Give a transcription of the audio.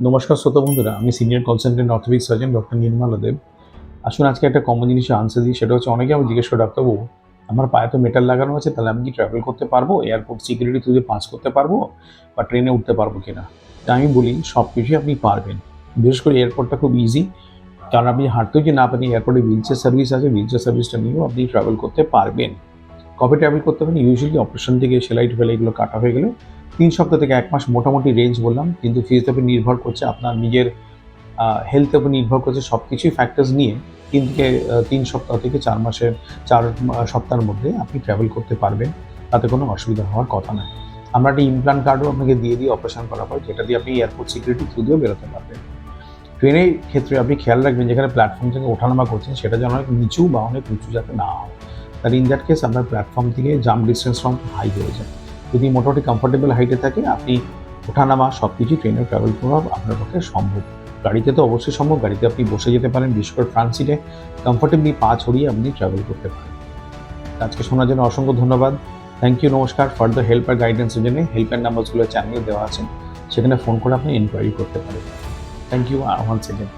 নমস্কার শ্রোতা বন্ধুরা, আমি senior consultant orthopaedic surgeon doctor Nirmala Deb. আসুন আজকে একটা কমন জিনিসের আনসার দিই। সেটা হচ্ছে, অনেকে আমাকে জিজ্ঞেস করে, ডাক্তারবাবু আমার পায়ে তো মেটাল লাগানো আছে, তাহলে আমি কি ট্রাভেল করতে পারবো? এয়ারপোর্ট সিকিউরিটি থ্রু দিয়ে পাস করতে পারবো বা ট্রেনে উঠতে পারবো কিনা? তা আমি বলি সব কিছুই আপনি পারবেন। বিশেষ করে এয়ারপোর্টটা খুব ইজি, কারণ আপনি হাঁটতেও যে না পারেন, এয়ারপোর্টে হুইলচেয়ার সার্ভিস আছে, হুইলচেয়ার সার্ভিসটা নিয়েও আপনি ট্রাভেল করতে পারবেন। কবে ট্রাভেল করতে পারেন? ইউজুয়ালি অপারেশন থেকে সেলাই-টেলাই কাটা হয়ে গেলে ৩ সপ্তাহ থেকে ১ মাস মোটামুটি রেঞ্জ বললাম। কিন্তু ফিজিওথেরাপি নির্ভর করছে আপনার নিজের হেলথের উপর নির্ভর করছে, সব কিছুই ফ্যাক্টরস নিয়ে ৩ থেকে ৩ সপ্তাহ থেকে ৪ সপ্তাহের মধ্যে আপনি ট্রাভেল করতে পারবেন। তাতে কোনো অসুবিধা হওয়ার কথা নয়। আমরা একটা ইমপ্লান্ট কার্ডও আপনাকে দিয়ে দিই অপারেশন করার পর, যেটা দিয়ে আপনি এয়ারপোর্ট সিকিউরিটি থ্রু দিয়েও বেরোতে পারবেন। ট্রেনের ক্ষেত্রে আপনি খেয়াল রাখবেন, যেখানে প্ল্যাটফর্ম থেকে ওঠানামা করছেন সেটা যেন অনেক নিচু বা অনেক উঁচু যাতে না হয়। তাহলে ইন দ্যাট কেস আপনার প্ল্যাটফর্ম থেকে জাম্প ডিসটেন্সটা অনেক হাই হয়ে যায়। যদি মোটামুটি কমফোর্টেবল হাইটে থাকে, আপনি ওঠানামা সব কিছুই ট্রেনে ট্রাভেল করা আপনার পক্ষে সম্ভব। গাড়িতে তো অবশ্যই সম্ভব, গাড়িতে আপনি বসে যেতে পারেন, বিশেষ করে ফ্রন্ট সিটে কমফোর্টেবলি পা ছড়িয়ে আপনি ট্রাভেল করতে পারেন। আজকে শোনার জন্য অসংখ্য ধন্যবাদ। থ্যাংক ইউ, নমস্কার। ফার্দার হেল্প আর গাইডেন্সের জন্য হেল্পলাইন নাম্বারগুলো চ্যানেলে দেওয়া আছে, সেখানে ফোন করে আপনি এনকোয়ারি করতে পারেন। Thank you once again.